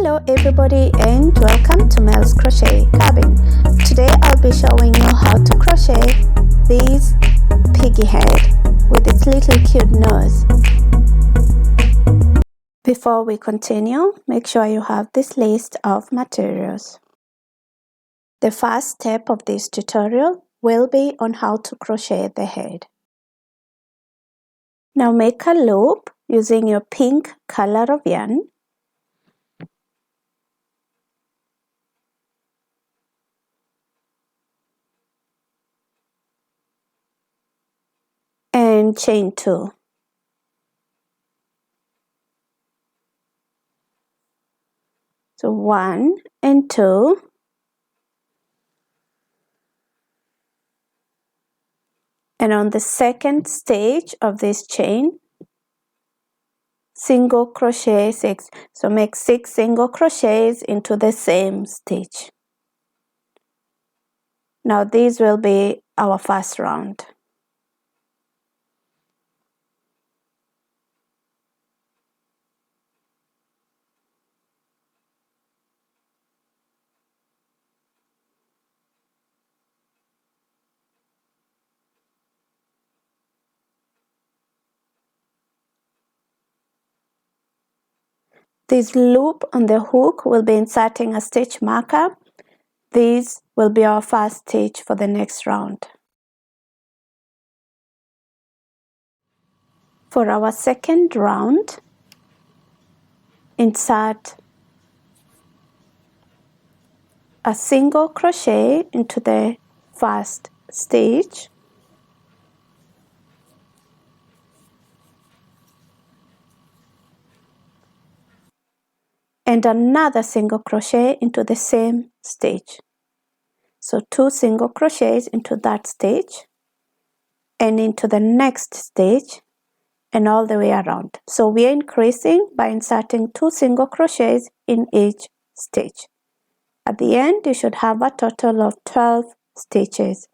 Hello everybody and welcome to Mel's Crochet Cabin. Today I'll be showing you how to crochet this piggy head with its little cute nose. Before we continue, make sure you have this list of materials. The first step of this tutorial will be on how to crochet the head. Now make a loop using your pink color of yarn. And chain 2. So 1 and 2. And on the second stage of this chain, single crochet 6. So make 6 single crochets into the same stitch. Now this will be our first round. This loop on the hook will be inserting a stitch marker. This will be our first stitch for the next round. For our second round, insert a single crochet into the first stitch. And another single crochet into the same stitch. So 2 single crochets into that stitch and into the next stitch and all the way around. So we are increasing by inserting 2 single crochets in each stitch. At the end, you should have a total of 12 stitches.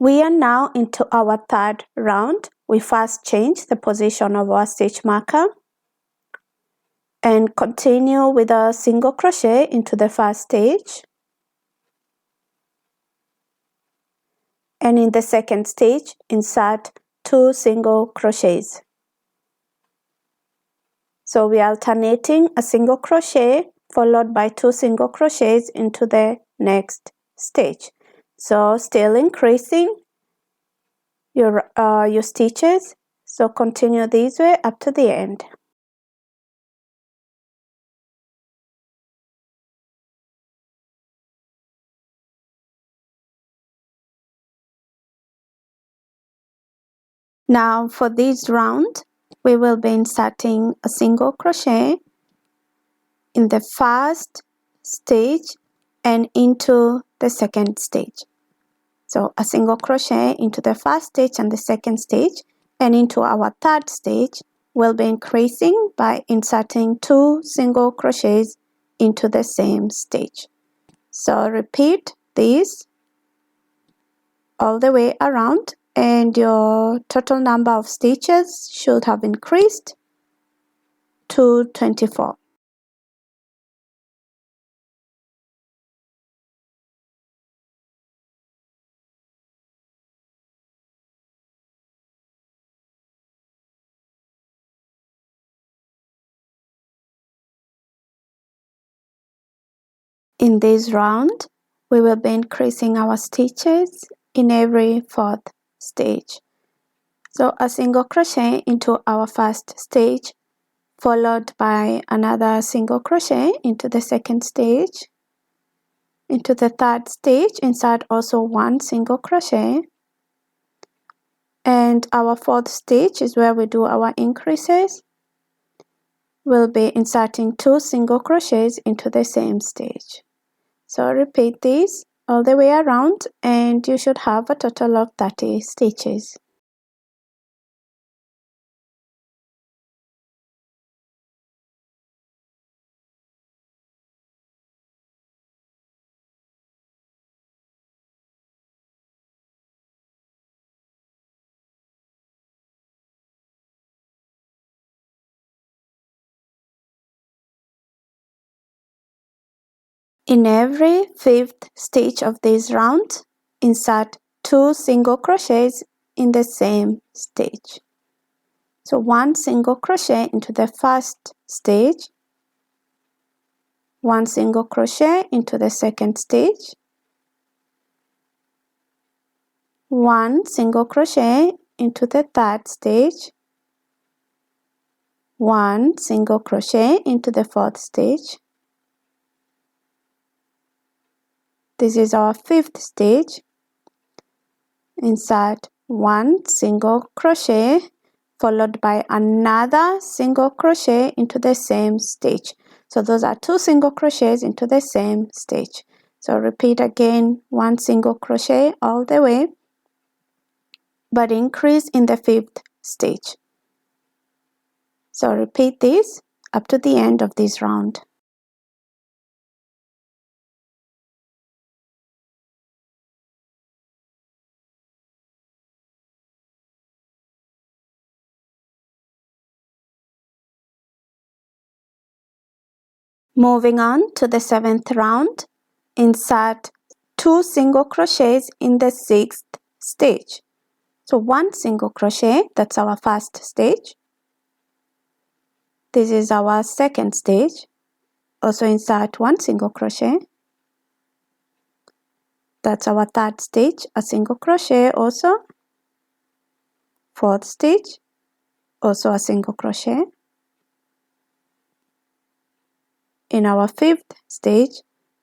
We are now into our third round. We first change the position of our stitch marker and continue with a single crochet into the first stitch. And in the second stitch, insert 2 single crochets. So we are alternating a single crochet followed by 2 single crochets into the next stitch. So still increasing your stitches. So continue this way up to the end. Now for this round, we will be inserting a single crochet in the first stitch and into the second stitch. So a single crochet into the first stitch and the second stitch, and into our third stitch we'll be increasing by inserting 2 single crochets into the same stitch. So repeat this all the way around and your total number of stitches should have increased to 24. In this round, we will be increasing our stitches in every 4th stitch. So a single crochet into our first stitch, followed by another single crochet into the second stitch. Into the third stitch, insert also 1 single crochet. And our 4th stitch is where we do our increases. We'll be inserting 2 single crochets into the same stitch. So repeat this all the way around and you should have a total of 30 stitches. In every fifth stitch of this round, insert 2 single crochets in the same stitch. So 1 single crochet into the first stitch, 1 single crochet into the second stitch, 1 single crochet into the third stitch, 1 single crochet into the fourth stitch. This is our fifth stitch. Insert 1 single crochet followed by another single crochet into the same stitch. So those are 2 single crochets into the same stitch. So repeat again 1 single crochet all the way, but increase in the fifth stitch. So repeat this up to the end of this round. Moving on to the 7th round, insert 2 single crochets in the 6th stitch. So 1 single crochet, that's our first stitch. This is our second stitch. Also insert 1 single crochet. That's our third stitch, a single crochet also. Fourth stitch, also a single crochet. In our fifth stitch,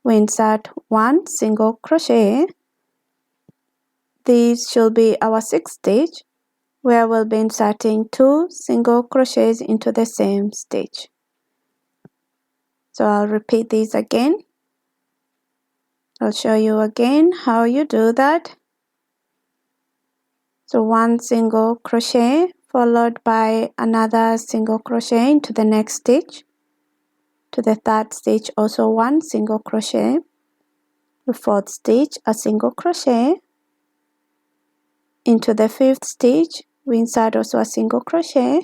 we insert 1 single crochet. This should be our 6th stitch, where we'll be inserting 2 single crochets into the same stitch. So I'll repeat this again. I'll show you again how you do that. So 1 single crochet followed by another single crochet into the next stitch. To the third stitch, also 1 single crochet. The fourth stitch, a single crochet. Into the fifth stitch, we insert also a single crochet.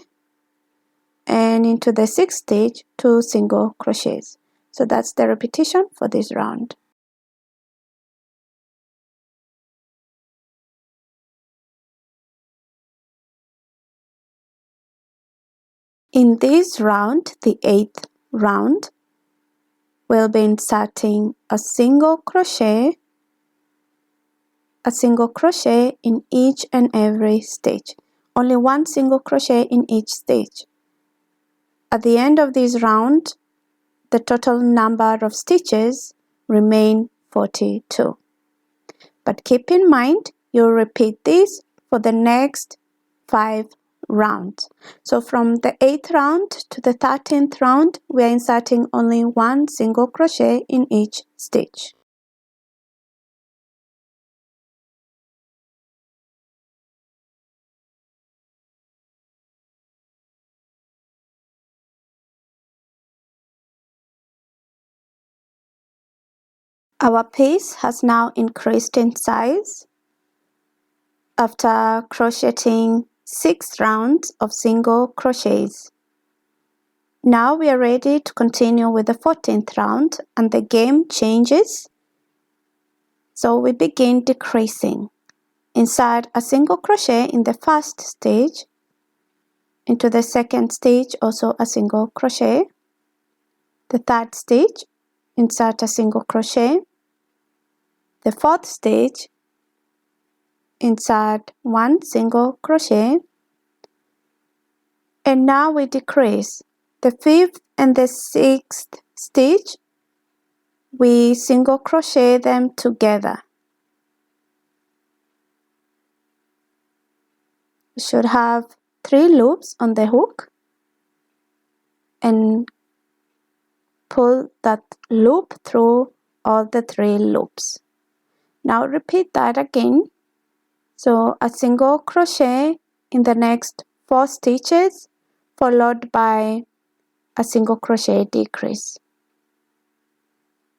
And into the sixth stitch, 2 single crochets. So that's the repetition for this round. In this round, the 8th round, we'll be inserting a single crochet in each and every stitch. Only 1 single crochet in each stitch. At the end of this round, the total number of stitches remain 42. But keep in mind, you'll repeat this for the next 5 rounds. So from the 8th round to the 13th round, we are inserting only 1 single crochet in each stitch. Our piece has now increased in size after crocheting 6 rounds of single crochets. Now we are ready to continue with the 14th round and the game changes. So we begin decreasing. Insert a single crochet in the first stitch. Into the second stitch, also a single crochet. The third stitch, insert a single crochet. The fourth stitch, insert 1 single crochet. And now we decrease. The 5th and the 6th stitch, we single crochet them together. We should have 3 loops on the hook and pull that loop through all the 3 loops. Now repeat that again. So a single crochet in the next 4 stitches followed by a single crochet decrease.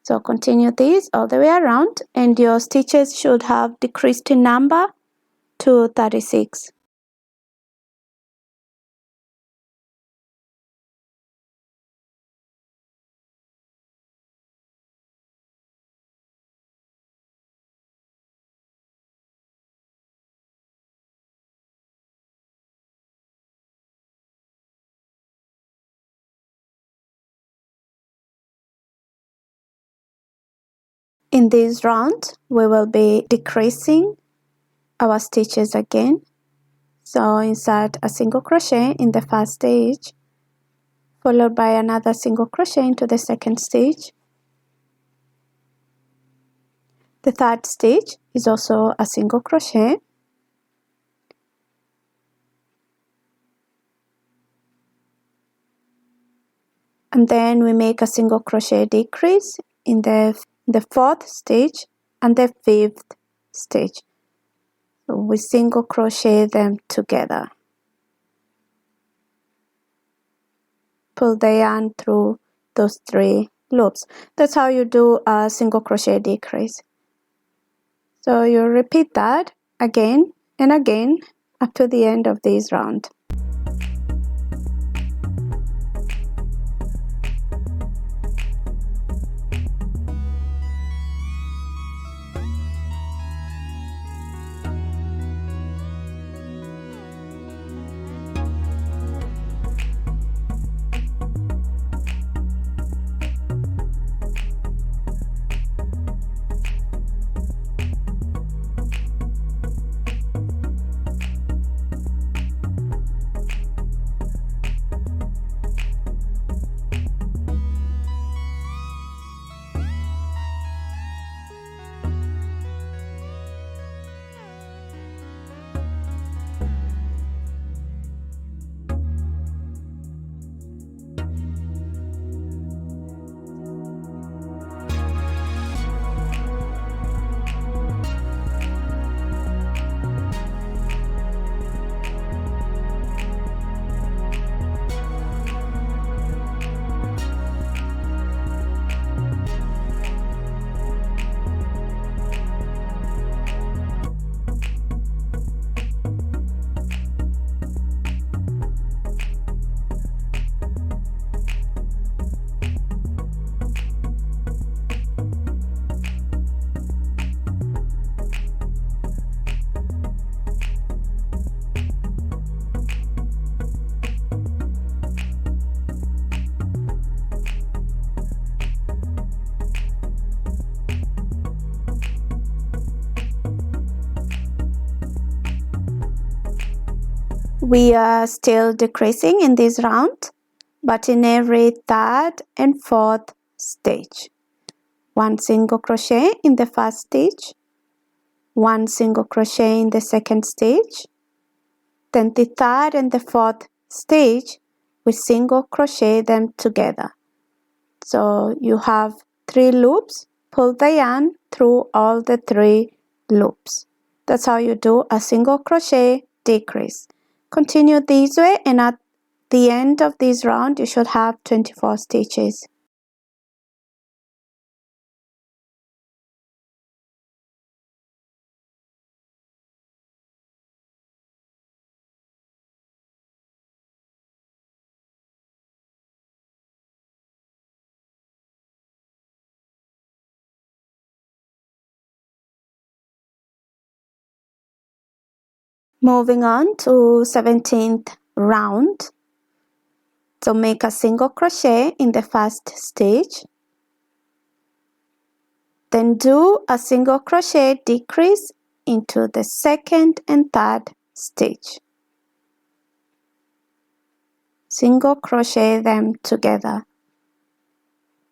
So continue this all the way around and your stitches should have decreased in number to 36. In this round, we will be decreasing our stitches again. So insert a single crochet in the first stage, followed by another single crochet into the second stage. The third stage is also a single crochet. And then we make a single crochet decrease in the fourth stage and the fifth stage. So we single crochet them together. Pull the yarn through those 3 loops. That's how you do a single crochet decrease. So you repeat that again and again up to the end of this round. We are still decreasing in this round, but in every third and fourth stage. 1 single crochet in the first stage, 1 single crochet in the second stage, then the third and the fourth stage, we single crochet them together. So you have 3 loops, pull the yarn through all the 3 loops. That's how you do a single crochet decrease. Continue this way, and at the end of this round you should have 24 stitches. Moving on to 17th round. So make a single crochet in the first stage, then do a single crochet decrease into the second and third stage. Single crochet them together.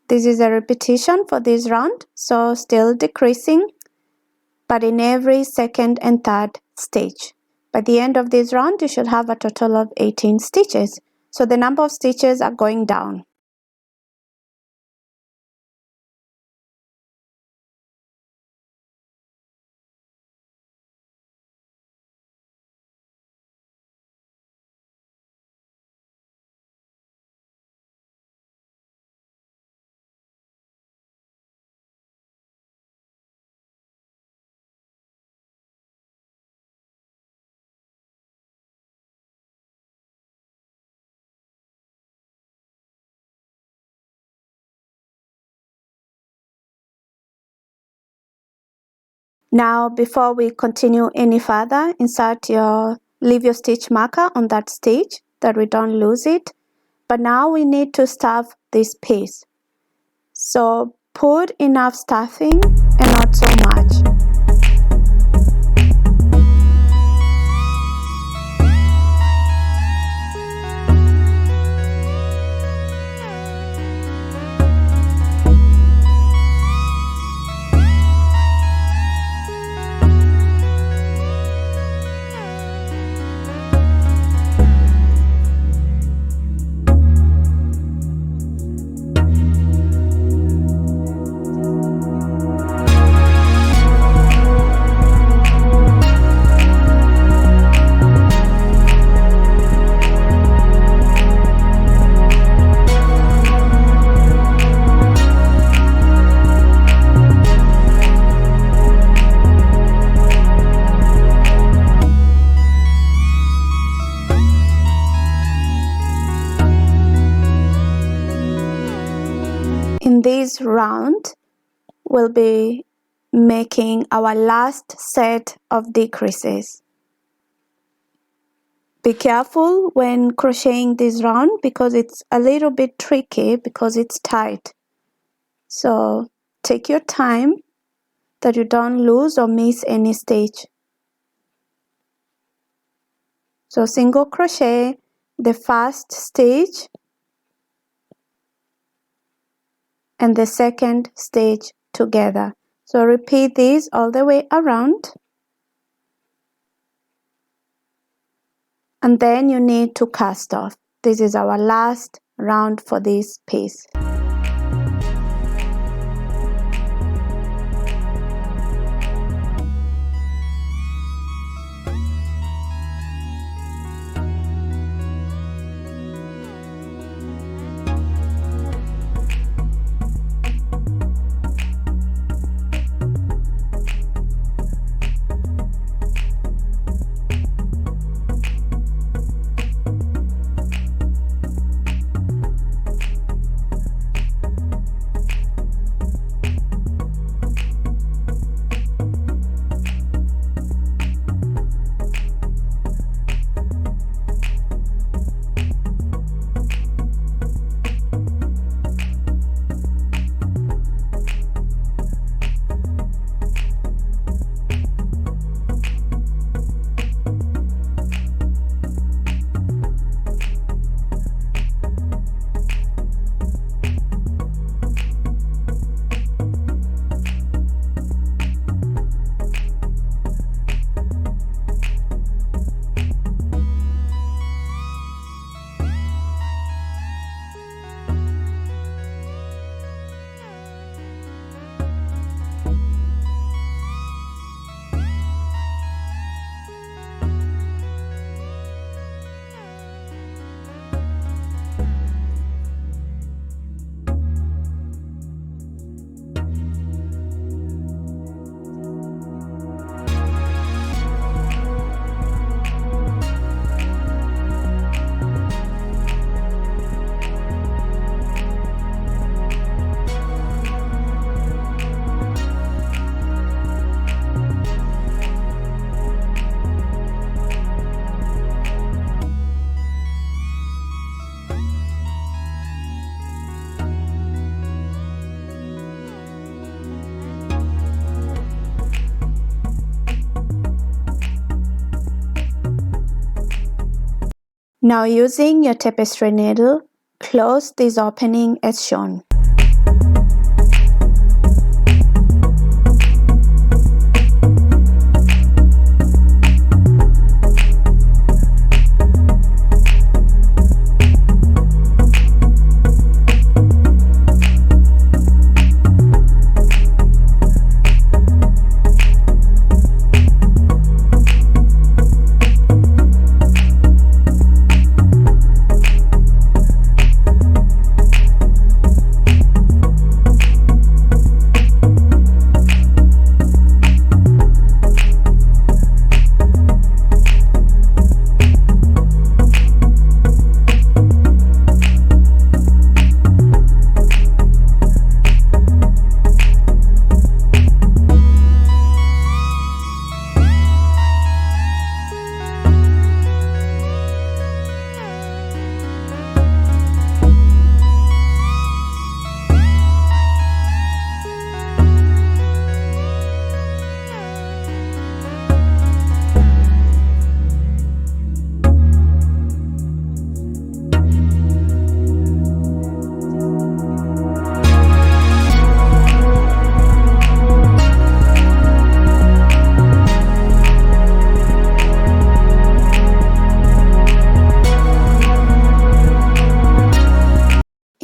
This is a repetition for this round, so still decreasing, but in every second and third stage. By the end of this round, you should have a total of 18 stitches. So the number of stitches are going down. Now, before we continue any further, leave your stitch marker on that stage that we don't lose it. But now we need to stuff this piece. So put enough stuffing In this round, we'll be making our last set of decreases. Be careful when crocheting this round because it's a little bit tricky because it's tight. So take your time that you don't lose or miss any stitch. So single crochet the first stitch and the second stitch together. So repeat this all the way around. And then you need to cast off. This is our last round for this piece. Now using your tapestry needle, close this opening as shown.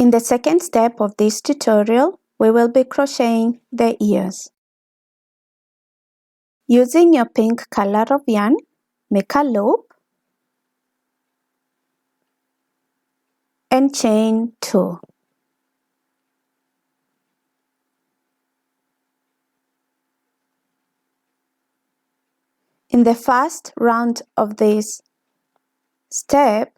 In the second step of this tutorial, we will be crocheting the ears. Using your pink color of yarn, make a loop and chain 2. In the first round of this step,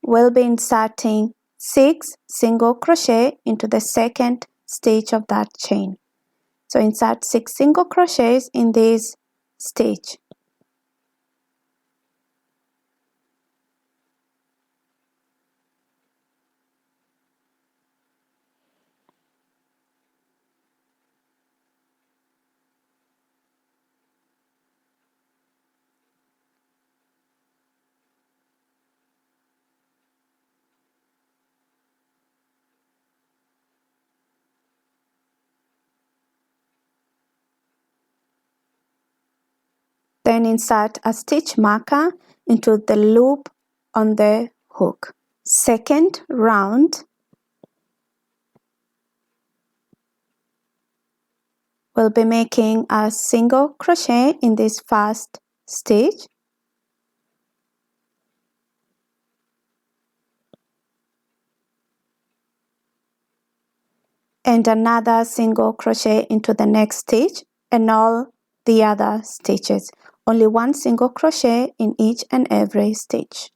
we'll be inserting 6 single crochet into the second stitch of that chain. So insert 6 single crochets in this stitch. Then insert a stitch marker into the loop on the hook. Second round, we'll be making a single crochet in this first stitch, and another single crochet into the next stitch, and all the other stitches. Only one single crochet in each and every stitch.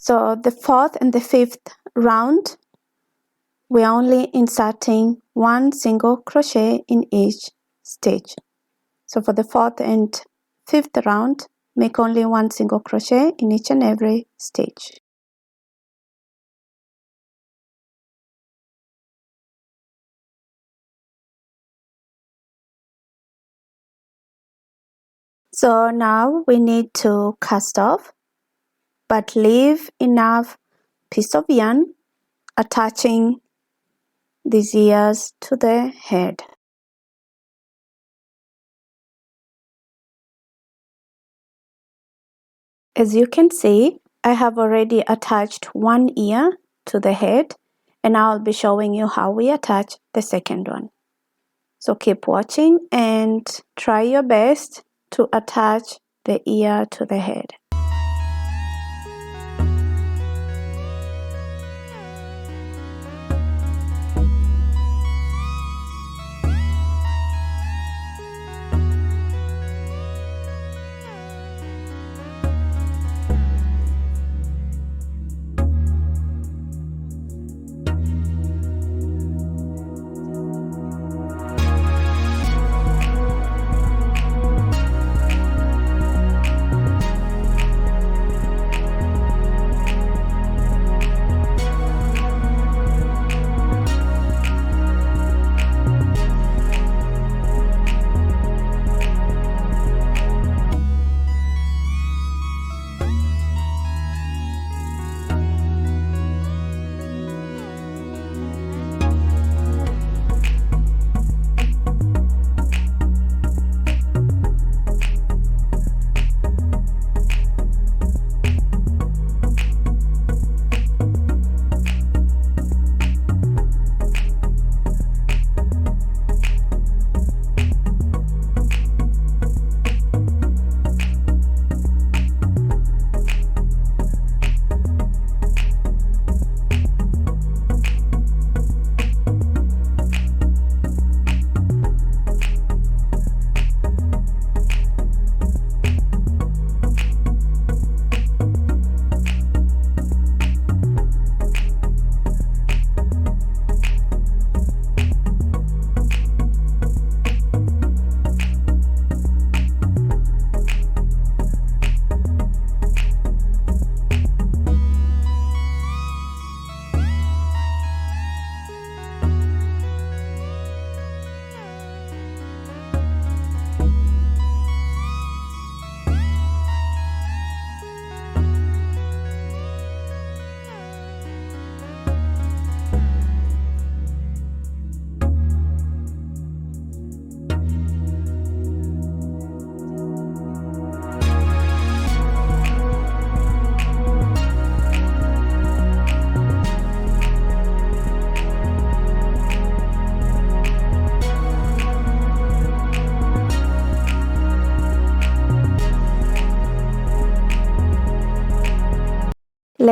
So the fourth and the fifth round, we're only inserting one single crochet in each stitch. So for the fourth and fifth round, make only one single crochet in each and every stitch. So now we need to cast off, but leave enough piece of yarn attaching these ears to the head. As you can see, I have already attached one ear to the head, and I'll be showing you how we attach the second one. So keep watching and try your best to attach the ear to the head.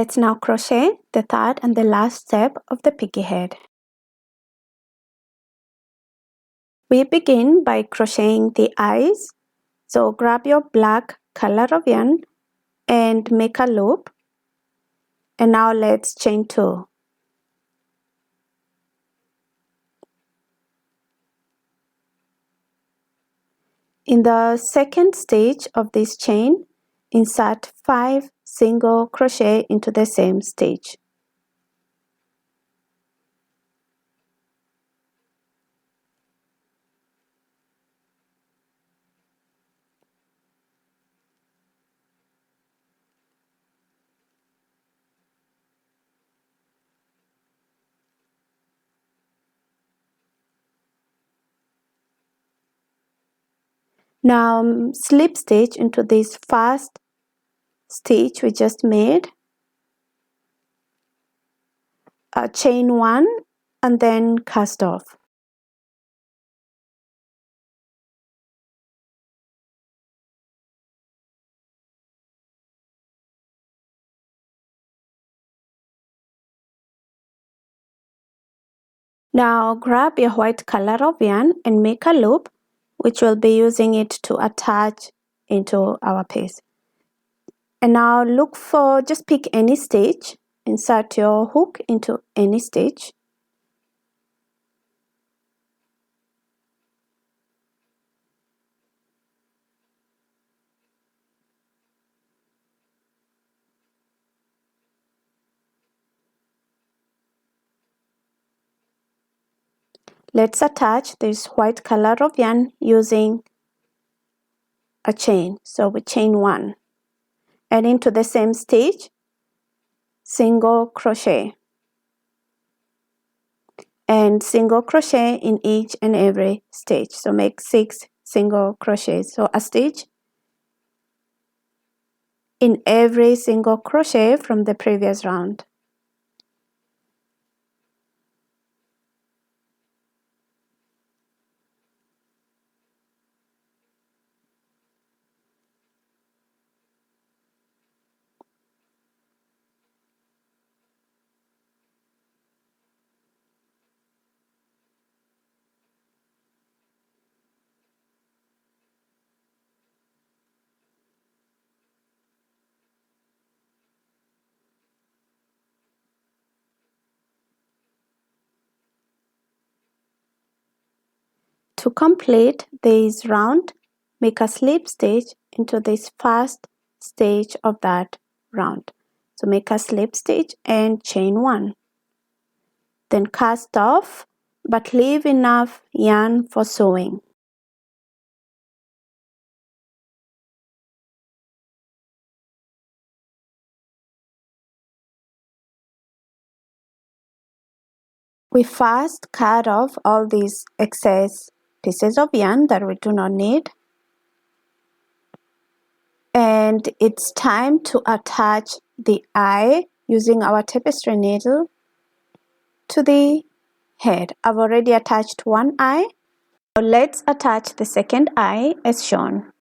Let's now crochet the third and the last step of the piggy head. We begin by crocheting the eyes. So grab your black color of yarn and make a loop. And now let's chain 2. In the second stage of this chain, insert 5 single crochet into the same stage. Now slip stitch into this first stitch we just made, chain 1 and then cast off. Now grab your white color of yarn and make a loop, which we'll be using it to attach into our piece. And now look for, just pick any stitch, insert your hook into any stitch. Let's attach this white color of yarn using a chain. So we chain 1 and into the same stitch, single crochet and single crochet in each and every stitch. So make 6 single crochets. So a stitch in every single crochet from the previous round. To complete this round, make a slip stitch into this first stage of that round. So make a slip stitch and chain 1. Then cast off, but leave enough yarn for sewing. We first cut off all these excess pieces of yarn that we do not need. And it's time to attach the eye using our tapestry needle to the head. I've already attached one eye. Now let's attach the second eye as shown.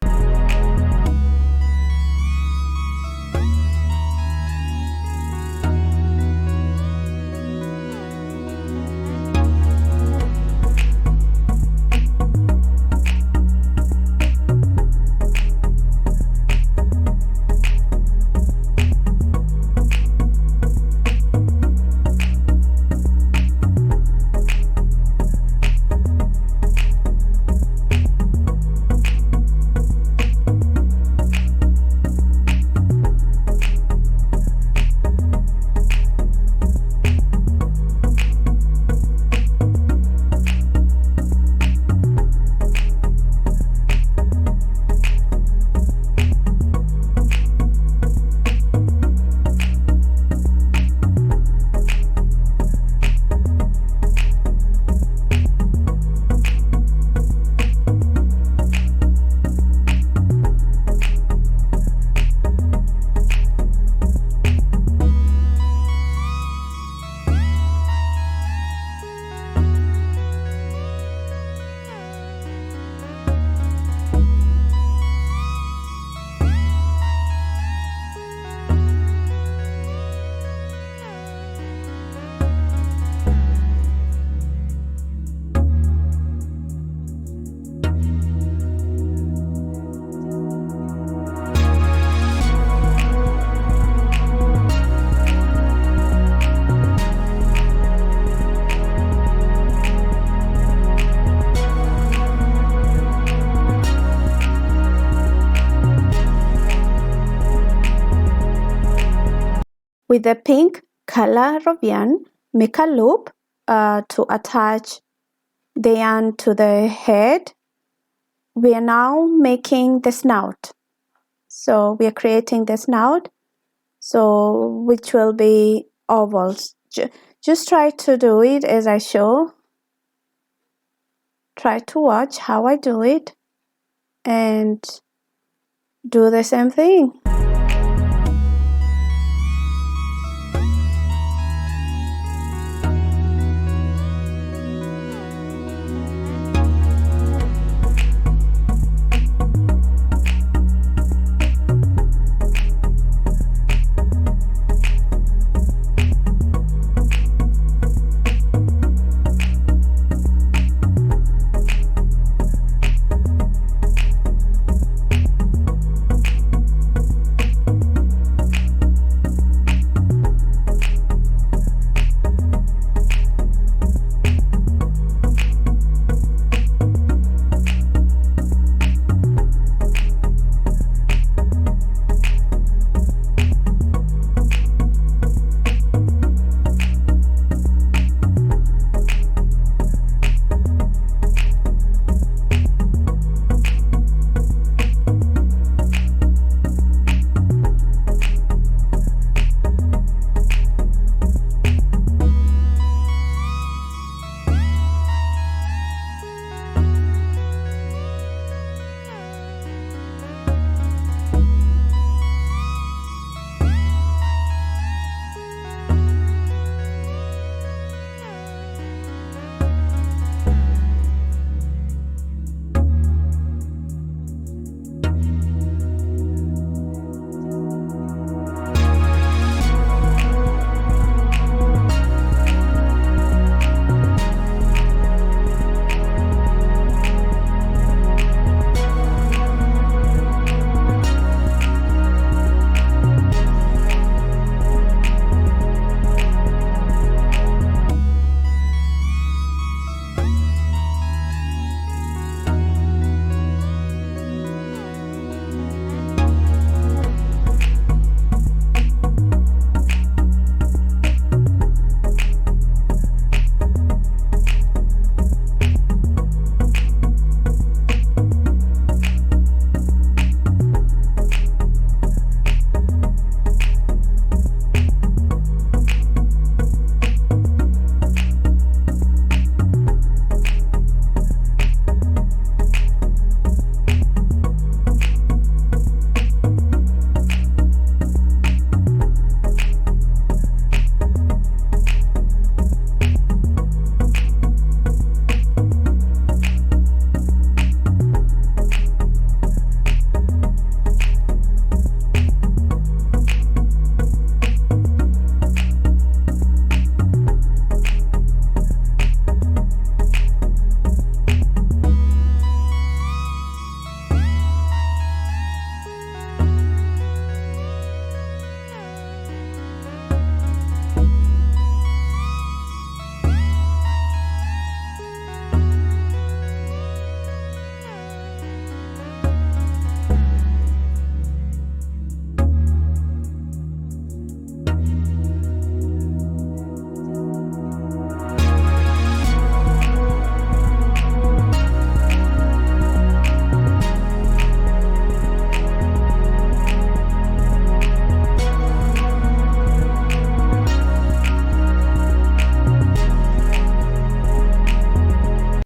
With the pink color of yarn, make a loop to attach the yarn to the head. We are now making the snout. So we are creating the snout, so which will be ovals. Just try to do it as I show. Try to watch how I do it and do the same thing.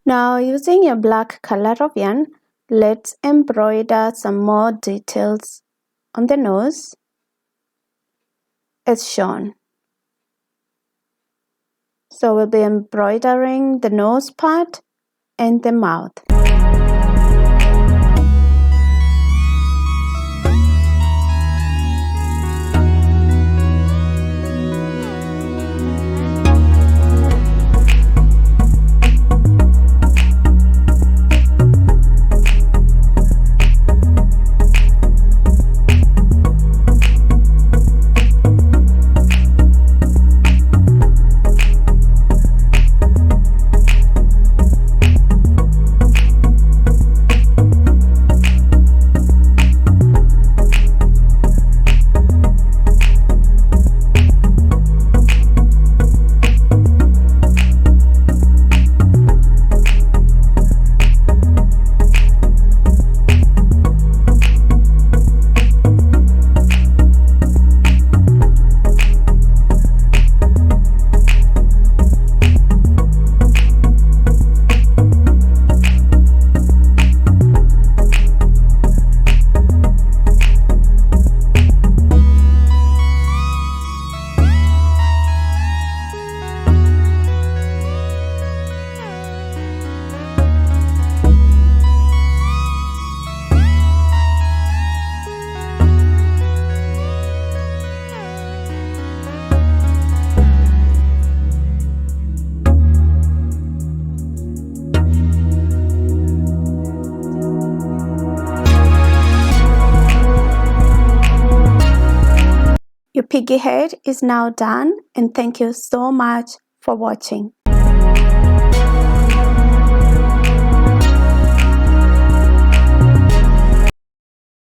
Now using a black color of yarn, let's embroider some more details on the nose as shown. So we'll be embroidering the nose part and the mouth. piggy head is now done, and thank you so much for watching.